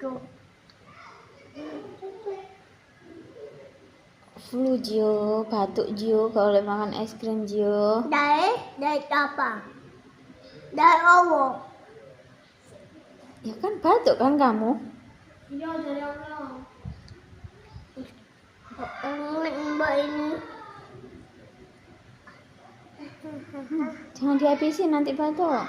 Tuh. Flu Gio, batuk Gio, kalau boleh makan es krim Gio. Dari apa? Dari Allah. Ya kan batuk kan kamu? Iya, dari Allah. Mbak ini. Jangan dihabisin nanti batuk.